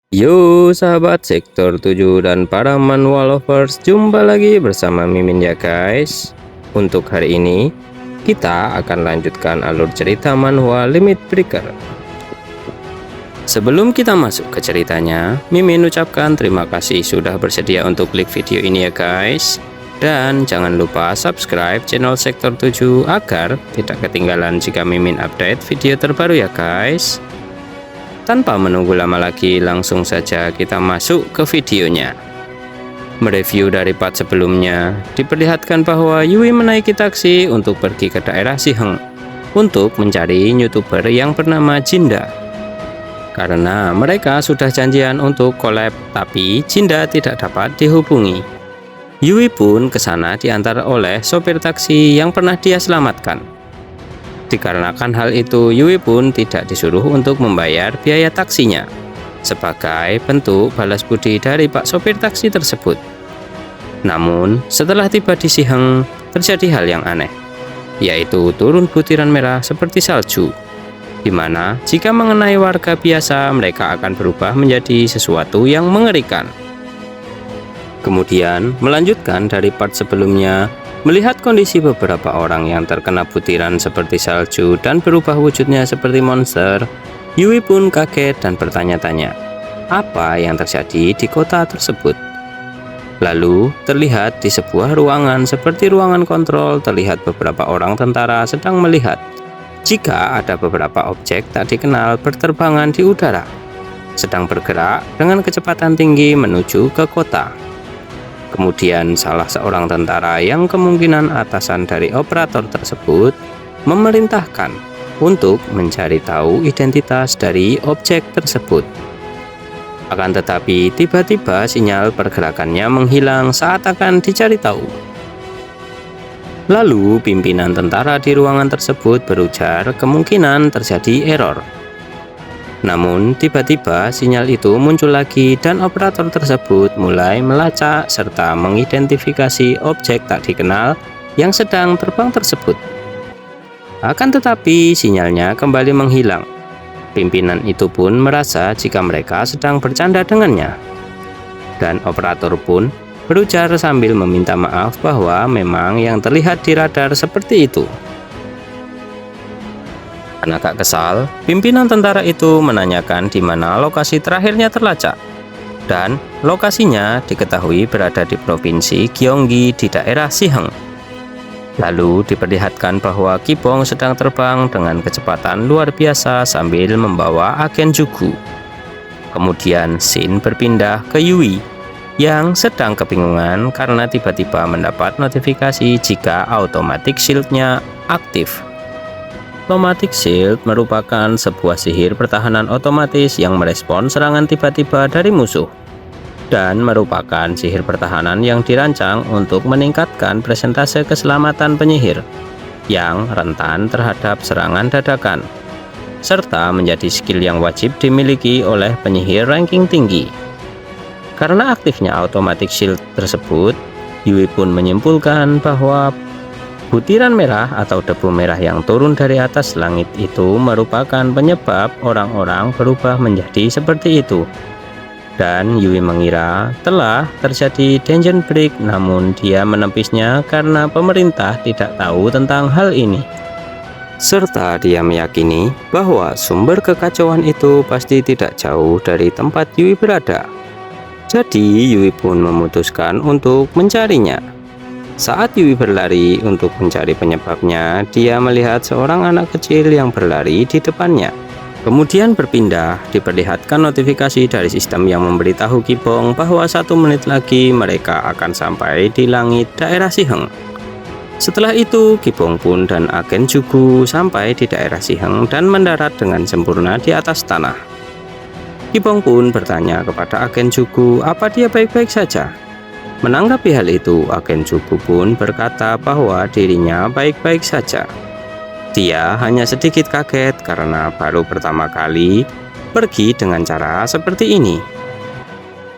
Yo sahabat sektor 7 dan para manual lovers, jumpa lagi bersama Mimin ya guys. Untuk hari ini kita akan lanjutkan alur cerita manual Limit Breaker. Sebelum kita masuk ke ceritanya, Mimin ucapkan terima kasih sudah bersedia untuk klik video ini ya guys. Dan jangan lupa subscribe channel sektor 7 agar tidak ketinggalan jika Mimin update video terbaru ya guys. Tanpa menunggu lama lagi, langsung saja kita masuk ke videonya. Mereview dari part sebelumnya, diperlihatkan bahwa Yui menaiki taksi untuk pergi ke daerah Siheng untuk mencari YouTuber yang bernama Jinda. Karena mereka sudah janjian untuk collab, tapi Jinda tidak dapat dihubungi. Yui pun ke sana diantar oleh sopir taksi yang pernah dia selamatkan. Dikarenakan hal itu, Yui pun tidak disuruh untuk membayar biaya taksinya sebagai bentuk balas budi dari Pak sopir taksi tersebut. Namun, setelah tiba di Siheng, terjadi hal yang aneh, yaitu turun butiran merah seperti salju, di mana jika mengenai warga biasa, mereka akan berubah menjadi sesuatu yang mengerikan. Kemudian, melanjutkan dari part sebelumnya, melihat kondisi beberapa orang yang terkena butiran seperti salju dan berubah wujudnya seperti monster, Yui pun kaget dan bertanya-tanya, apa yang terjadi di kota tersebut. Lalu, terlihat di sebuah ruangan seperti ruangan kontrol, terlihat beberapa orang tentara sedang melihat jika ada beberapa objek tak dikenal berterbangan di udara, sedang bergerak dengan kecepatan tinggi menuju ke kota. Kemudian salah seorang tentara yang kemungkinan atasan dari operator tersebut memerintahkan untuk mencari tahu identitas dari objek tersebut. Akan tetapi tiba-tiba sinyal pergerakannya menghilang saat akan dicari tahu. Lalu pimpinan tentara di ruangan tersebut berujar kemungkinan terjadi error. Namun, tiba-tiba sinyal itu muncul lagi dan operator tersebut mulai melacak serta mengidentifikasi objek tak dikenal yang sedang terbang tersebut. Akan tetapi, sinyalnya kembali menghilang. Pimpinan itu pun merasa jika mereka sedang bercanda dengannya. Dan operator pun berujar sambil meminta maaf bahwa memang yang terlihat di radar seperti itu. Agak kesal, pimpinan tentara itu menanyakan di mana lokasi terakhirnya terlacak, dan lokasinya diketahui berada di provinsi Gyeonggi di daerah Siheng. Lalu diperlihatkan bahwa Kibong sedang terbang dengan kecepatan luar biasa sambil membawa agen Jugu. Kemudian scene berpindah ke Yui yang sedang kebingungan karena tiba-tiba mendapat notifikasi jika automatic shield-nya aktif. Automatic Shield merupakan sebuah sihir pertahanan otomatis yang merespons serangan tiba-tiba dari musuh, dan merupakan sihir pertahanan yang dirancang untuk meningkatkan persentase keselamatan penyihir yang rentan terhadap serangan dadakan, serta menjadi skill yang wajib dimiliki oleh penyihir ranking tinggi. Karena aktifnya Automatic Shield tersebut, Yui pun menyimpulkan bahwa butiran merah atau debu merah yang turun dari atas langit itu merupakan penyebab orang-orang berubah menjadi seperti itu. Dan Yui mengira telah terjadi Dungeon Break, namun dia menepisnya karena pemerintah tidak tahu tentang hal ini. Serta dia meyakini bahwa sumber kekacauan itu pasti tidak jauh dari tempat Yui berada. Jadi Yui pun memutuskan untuk mencarinya. Saat Yui berlari untuk mencari penyebabnya, dia melihat seorang anak kecil yang berlari di depannya. Kemudian berpindah, diperlihatkan notifikasi dari sistem yang memberitahu Kibong bahwa 1 menit lagi mereka akan sampai di langit daerah Siheng. Setelah itu, Kibong pun dan agen Jugu sampai di daerah Siheng dan mendarat dengan sempurna di atas tanah. Kibong pun bertanya kepada agen Jugu apa dia baik-baik saja. Menanggapi hal itu, agen Jugu pun berkata bahwa dirinya baik-baik saja. Dia hanya sedikit kaget karena baru pertama kali pergi dengan cara seperti ini.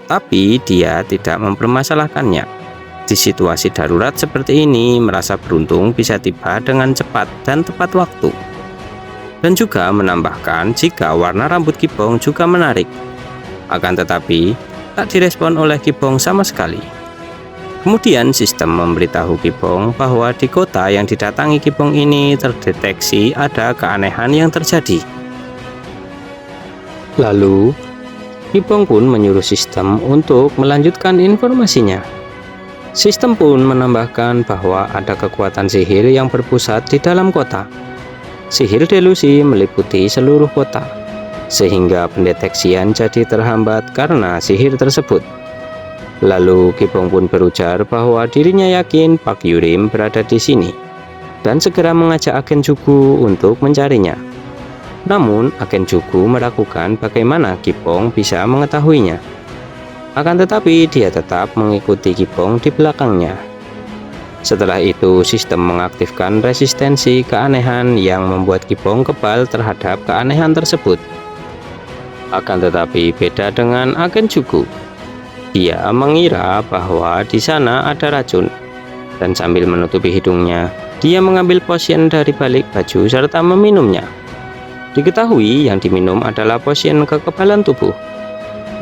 Tapi dia tidak mempermasalahkannya. Di situasi darurat seperti ini, merasa beruntung bisa tiba dengan cepat dan tepat waktu. Dan juga menambahkan jika warna rambut Kibong juga menarik. Akan tetapi, tak direspon oleh Kipong sama sekali. Kemudian sistem memberitahu Kipong bahwa di kota yang didatangi Kipong ini terdeteksi ada keanehan yang terjadi. Lalu, Kipong pun menyuruh sistem untuk melanjutkan informasinya. Sistem pun menambahkan bahwa ada kekuatan sihir yang berpusat di dalam kota. Sihir delusi meliputi seluruh kota, sehingga pendeteksian jadi terhambat karena sihir tersebut. Lalu Kipong pun berujar bahwa dirinya yakin Pak Yurim berada di sini, dan segera mengajak agen Jugu untuk mencarinya. Namun, agen Jugu meragukan bagaimana Kipong bisa mengetahuinya. Akan tetapi, dia tetap mengikuti Kipong di belakangnya. Setelah itu, sistem mengaktifkan resistensi keanehan yang membuat Kipong kebal terhadap keanehan tersebut. Akan tetapi, beda dengan agen Jugu. Dia mengira bahwa di sana ada racun, dan sambil menutupi hidungnya, dia mengambil potion dari balik baju serta meminumnya. Diketahui yang diminum adalah potion kekebalan tubuh,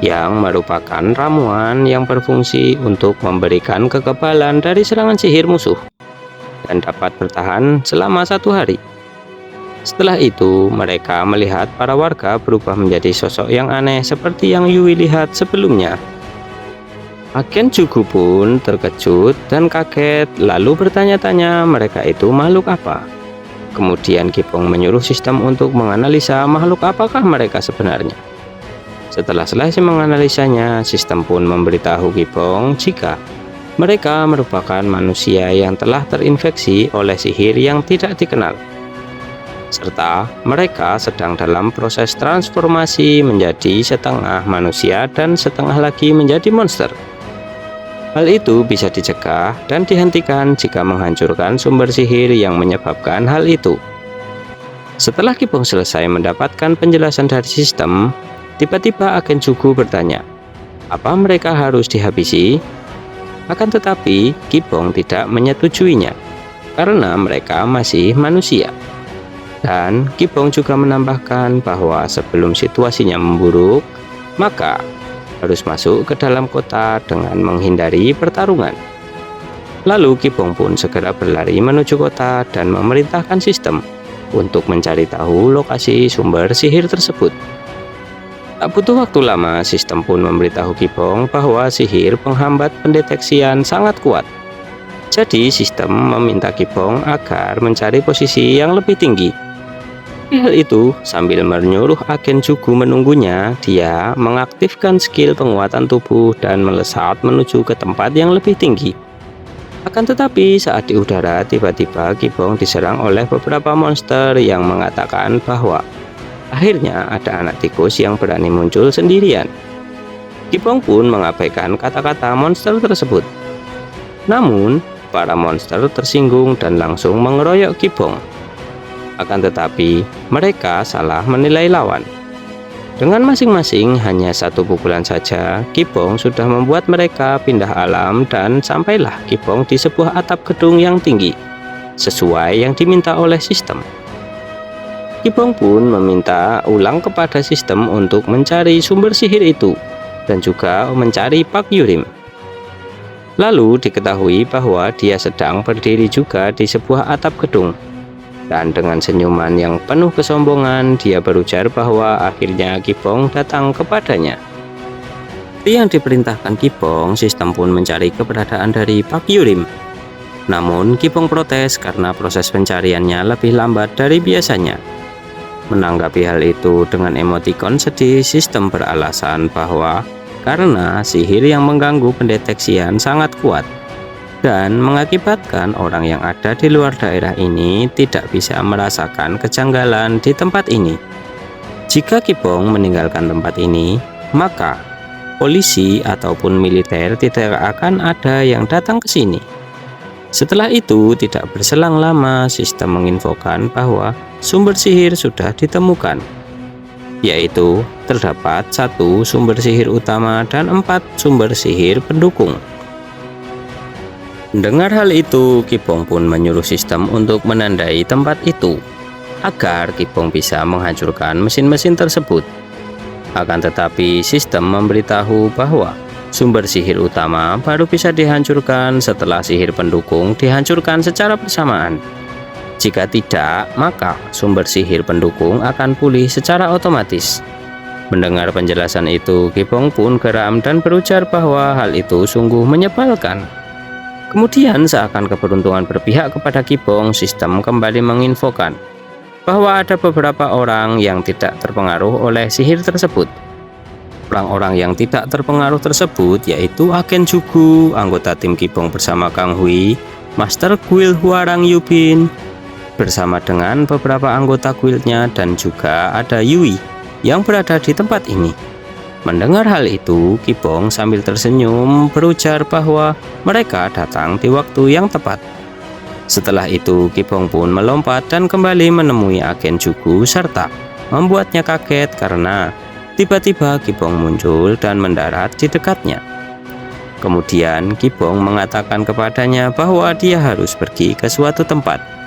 yang merupakan ramuan yang berfungsi untuk memberikan kekebalan dari serangan sihir musuh, dan dapat bertahan selama 1 hari. Setelah itu, mereka melihat para warga berubah menjadi sosok yang aneh seperti yang Yui lihat sebelumnya. Agen Jugu pun terkejut dan kaget, lalu bertanya-tanya mereka itu makhluk apa. Kemudian Kipong menyuruh sistem untuk menganalisa makhluk apakah mereka sebenarnya. Setelah selesai menganalisanya, sistem pun memberitahu Kipong jika mereka merupakan manusia yang telah terinfeksi oleh sihir yang tidak dikenal, serta mereka sedang dalam proses transformasi menjadi setengah manusia dan setengah lagi menjadi monster. Hal itu bisa dicegah dan dihentikan jika menghancurkan sumber sihir yang menyebabkan hal itu. Setelah Kipong selesai mendapatkan penjelasan dari sistem, tiba-tiba agen Jugu bertanya, apa mereka harus dihabisi? Akan tetapi, Kipong tidak menyetujuinya, karena mereka masih manusia. Dan Kipong juga menambahkan bahwa sebelum situasinya memburuk, maka harus masuk ke dalam kota dengan menghindari pertarungan. Lalu Kipong pun segera berlari menuju kota dan memerintahkan sistem untuk mencari tahu lokasi sumber sihir tersebut. Tak butuh waktu lama, sistem pun memberitahu Kipong bahwa sihir penghambat pendeteksian sangat kuat. Jadi sistem meminta Kipong agar mencari posisi yang lebih tinggi. Hal itu, sambil menyuruh agen Jugu menunggunya, dia mengaktifkan skill penguatan tubuh dan melesat menuju ke tempat yang lebih tinggi. Akan tetapi, saat di udara, tiba-tiba Kipong diserang oleh beberapa monster yang mengatakan bahwa akhirnya ada anak tikus yang berani muncul sendirian. Kipong pun mengabaikan kata-kata monster tersebut. Namun, para monster tersinggung dan langsung mengeroyok Kipong. Akan tetapi, mereka salah menilai lawan. Dengan masing-masing hanya 1 pukulan saja, Kipong sudah membuat mereka pindah alam dan sampailah Kipong di sebuah atap gedung yang tinggi, sesuai yang diminta oleh sistem. Kipong pun meminta ulang kepada sistem untuk mencari sumber sihir itu, dan juga mencari Pak Yurim. Lalu diketahui bahwa dia sedang berdiri juga di sebuah atap gedung. Dan dengan senyuman yang penuh kesombongan, dia berujar bahwa akhirnya Kipong datang kepadanya. Seperti yang diperintahkan Kipong, sistem pun mencari keberadaan dari Pak Yurim. Namun Kipong protes karena proses pencariannya lebih lambat dari biasanya. Menanggapi hal itu dengan emotikon sedih, sistem beralasan bahwa karena sihir yang mengganggu pendeteksian sangat kuat dan mengakibatkan orang yang ada di luar daerah ini tidak bisa merasakan kejanggalan di tempat ini. Jika Kipong meninggalkan tempat ini, maka polisi ataupun militer tidak akan ada yang datang ke sini. Setelah itu, tidak berselang lama, sistem menginfokan bahwa sumber sihir sudah ditemukan, yaitu terdapat 1 sumber sihir utama dan 4 sumber sihir pendukung. Mendengar hal itu, Kipong pun menyuruh sistem untuk menandai tempat itu, agar Kipong bisa menghancurkan mesin-mesin tersebut. Akan tetapi, sistem memberitahu bahwa sumber sihir utama baru bisa dihancurkan setelah sihir pendukung dihancurkan secara bersamaan. Jika tidak, maka sumber sihir pendukung akan pulih secara otomatis. Mendengar penjelasan itu, Kipong pun geram dan berujar bahwa hal itu sungguh menyebalkan. Kemudian, seakan keberuntungan berpihak kepada Kipong, sistem kembali menginfokan bahwa ada beberapa orang yang tidak terpengaruh oleh sihir tersebut. Orang-orang yang tidak terpengaruh tersebut yaitu Agen Jugu, anggota tim Kipong bersama Kang Hui, Master Guild Huarang Yubin, bersama dengan beberapa anggota guildnya, dan juga ada Yui yang berada di tempat ini. Mendengar hal itu, Kipong sambil tersenyum berujar bahwa mereka datang di waktu yang tepat. Setelah itu, Kipong pun melompat dan kembali menemui Agen Jugu serta membuatnya kaget karena tiba-tiba Kipong muncul dan mendarat di dekatnya. Kemudian Kipong mengatakan kepadanya bahwa dia harus pergi ke suatu tempat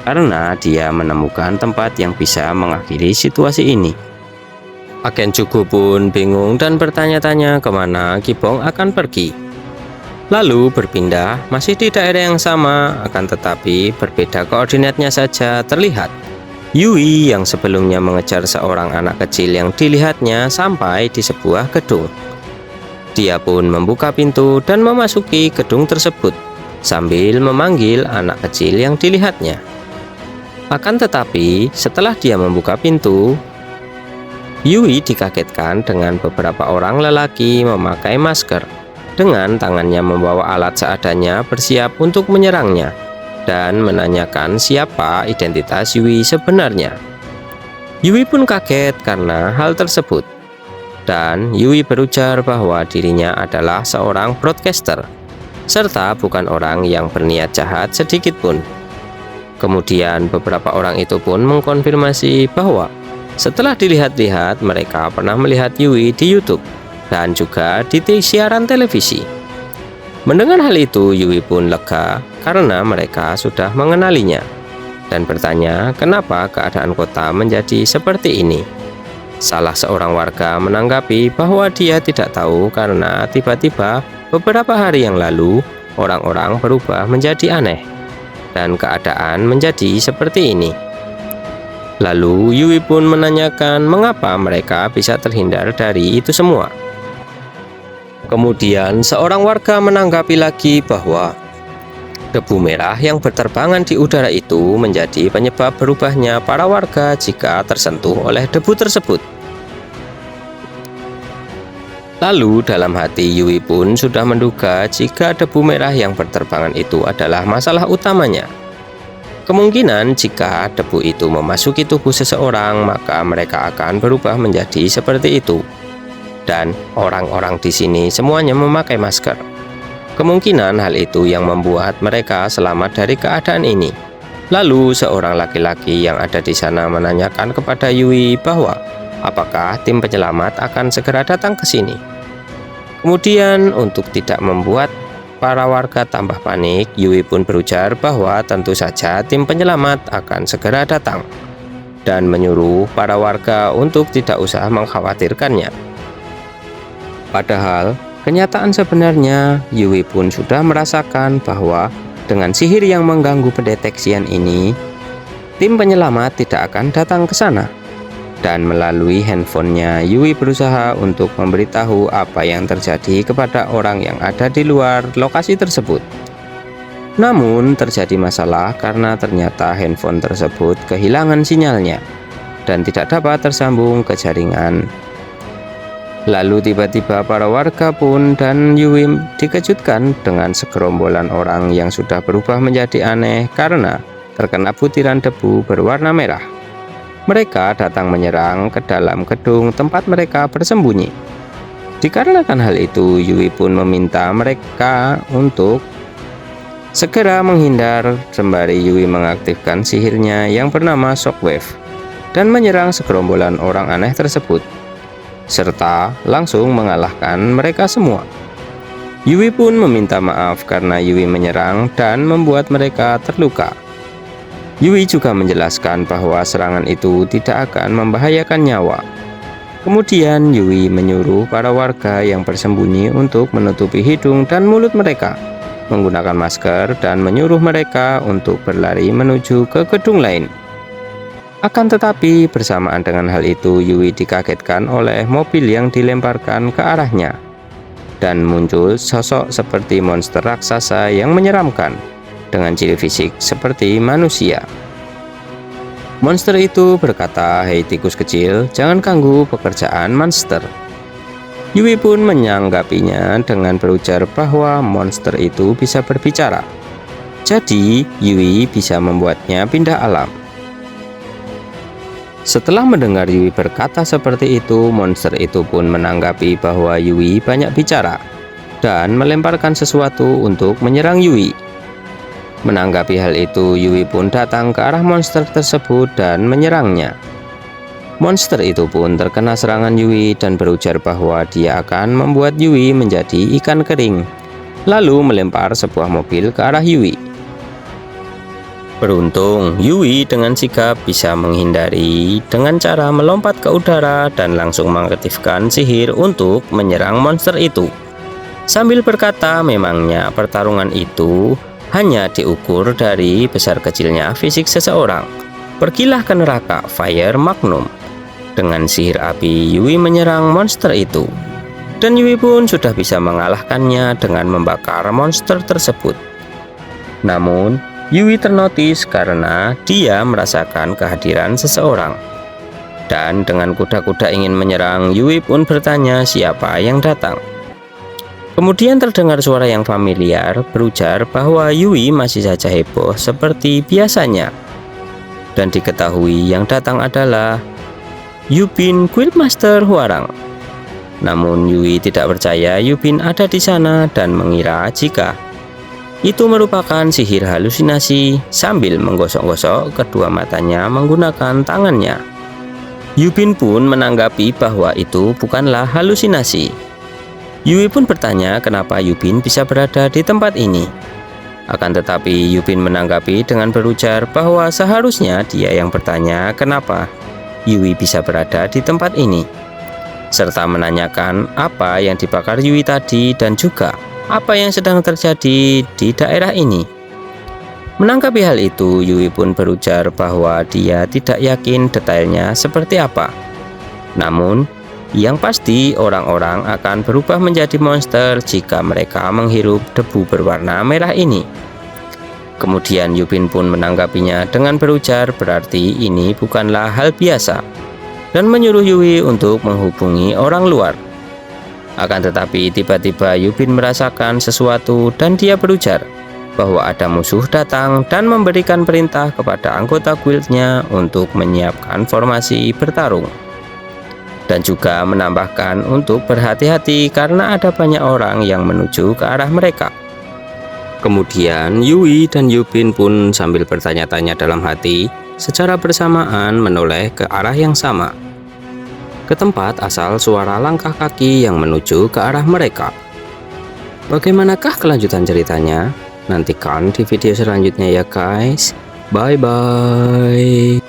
karena dia menemukan tempat yang bisa mengakhiri situasi ini. Agen Jugu pun bingung dan bertanya-tanya kemana Kipong akan pergi. Lalu berpindah masih di daerah yang sama, akan tetapi berbeda koordinatnya saja terlihat. Yui yang sebelumnya mengejar seorang anak kecil yang dilihatnya sampai di sebuah gedung. Dia pun membuka pintu dan memasuki gedung tersebut sambil memanggil anak kecil yang dilihatnya. Akan tetapi setelah dia membuka pintu, Yui dikagetkan dengan beberapa orang lelaki memakai masker, dengan tangannya membawa alat seadanya bersiap untuk menyerangnya, dan menanyakan siapa identitas Yui sebenarnya. Yui pun kaget karena hal tersebut, dan Yui berujar bahwa dirinya adalah seorang broadcaster, serta bukan orang yang berniat jahat sedikit pun. Kemudian beberapa orang itu pun mengkonfirmasi bahwa setelah dilihat-lihat mereka pernah melihat Yui di YouTube dan juga di siaran televisi. Mendengar hal itu, Yui pun lega karena mereka sudah mengenalinya dan bertanya kenapa keadaan kota menjadi seperti ini. Salah seorang warga menanggapi bahwa dia tidak tahu karena tiba-tiba beberapa hari yang lalu orang-orang berubah menjadi aneh dan keadaan menjadi seperti ini. Lalu Yui pun menanyakan mengapa mereka bisa terhindar dari itu semua. Kemudian seorang warga menanggapi lagi bahwa debu merah yang berterbangan di udara itu menjadi penyebab berubahnya para warga jika tersentuh oleh debu tersebut. Lalu dalam hati Yui pun sudah menduga jika debu merah yang berterbangan itu adalah masalah utamanya. Kemungkinan jika debu itu memasuki tubuh seseorang, maka mereka akan berubah menjadi seperti itu. Dan orang-orang di sini semuanya memakai masker. Kemungkinan hal itu yang membuat mereka selamat dari keadaan ini. Lalu seorang laki-laki yang ada di sana menanyakan kepada Yui bahwa apakah tim penyelamat akan segera datang ke sini. Kemudian untuk tidak membuat para warga tambah panik, Yui pun berujar bahwa tentu saja tim penyelamat akan segera datang dan menyuruh para warga untuk tidak usah mengkhawatirkannya. Padahal, kenyataan sebenarnya Yui pun sudah merasakan bahwa dengan sihir yang mengganggu pendeteksian ini, tim penyelamat tidak akan datang ke sana. Dan melalui handphonenya, Yui berusaha untuk memberitahu apa yang terjadi kepada orang yang ada di luar lokasi tersebut. Namun, terjadi masalah karena ternyata handphone tersebut kehilangan sinyalnya dan tidak dapat tersambung ke jaringan. Lalu tiba-tiba para warga pun dan Yui dikejutkan dengan segerombolan orang yang sudah berubah menjadi aneh karena terkena butiran debu berwarna merah. Mereka datang menyerang ke dalam gedung tempat mereka bersembunyi. Dikarenakan hal itu, Yui pun meminta mereka untuk segera menghindar sembari Yui mengaktifkan sihirnya yang bernama Shockwave dan menyerang segerombolan orang aneh tersebut, serta langsung mengalahkan mereka semua. Yui pun meminta maaf karena Yui menyerang dan membuat mereka terluka. Yui juga menjelaskan bahwa serangan itu tidak akan membahayakan nyawa. Kemudian Yui menyuruh para warga yang bersembunyi untuk menutupi hidung dan mulut mereka menggunakan masker dan menyuruh mereka untuk berlari menuju ke gedung lain. Akan tetapi bersamaan dengan hal itu Yui dikagetkan oleh mobil yang dilemparkan ke arahnya dan muncul sosok seperti monster raksasa yang menyeramkan dengan ciri fisik seperti manusia. Monster itu berkata, "Hei tikus kecil, jangan ganggu pekerjaan monster." Yui pun menanggapinya dengan berujar bahwa monster itu bisa berbicara. Jadi, Yui bisa membuatnya pindah alam. Setelah mendengar Yui berkata seperti itu, monster itu pun menanggapi bahwa Yui banyak bicara dan melemparkan sesuatu untuk menyerang Yui. Menanggapi hal itu, Yui pun datang ke arah monster tersebut dan menyerangnya. Monster itu pun terkena serangan Yui dan berujar bahwa dia akan membuat Yui menjadi ikan kering, lalu melempar sebuah mobil ke arah Yui. Beruntung, Yui dengan sigap bisa menghindari dengan cara melompat ke udara dan langsung mengaktifkan sihir untuk menyerang monster itu. Sambil berkata, memangnya pertarungan itu hanya diukur dari besar kecilnya fisik seseorang. Pergilah ke neraka Fire Magnum. Dengan sihir api, Yui menyerang monster itu. Dan Yui pun sudah bisa mengalahkannya dengan membakar monster tersebut. Namun, Yui ternotis karena dia merasakan kehadiran seseorang. Dan dengan kuda-kuda ingin menyerang, Yui pun bertanya siapa yang datang. Kemudian terdengar suara yang familiar berujar bahwa Yui masih saja heboh seperti biasanya. Dan diketahui yang datang adalah Yubin Guildmaster Hwoarang. Namun Yui tidak percaya Yubin ada di sana dan mengira jika itu merupakan sihir halusinasi sambil menggosok-gosok kedua matanya menggunakan tangannya. Yubin pun menanggapi bahwa itu bukanlah halusinasi. Yui pun bertanya kenapa Yubin bisa berada di tempat ini. Akan tetapi Yubin menanggapi dengan berujar bahwa seharusnya dia yang bertanya kenapa Yui bisa berada di tempat ini, serta menanyakan apa yang dibakar Yui tadi dan juga apa yang sedang terjadi di daerah ini. Menanggapi hal itu, Yui pun berujar bahwa dia tidak yakin detailnya seperti apa. Namun, yang pasti orang-orang akan berubah menjadi monster jika mereka menghirup debu berwarna merah ini. Kemudian Yubin pun menanggapinya dengan berujar berarti ini bukanlah hal biasa dan menyuruh Yui untuk menghubungi orang luar. Akan tetapi tiba-tiba Yubin merasakan sesuatu dan dia berujar bahwa ada musuh datang dan memberikan perintah kepada anggota guildnya untuk menyiapkan formasi bertarung. Dan juga menambahkan untuk berhati-hati karena ada banyak orang yang menuju ke arah mereka. Kemudian Yui dan Yubin pun sambil bertanya-tanya dalam hati secara bersamaan menoleh ke arah yang sama, ke tempat asal suara langkah kaki yang menuju ke arah mereka. Bagaimanakah kelanjutan ceritanya? Nantikan di video selanjutnya ya guys. Bye bye.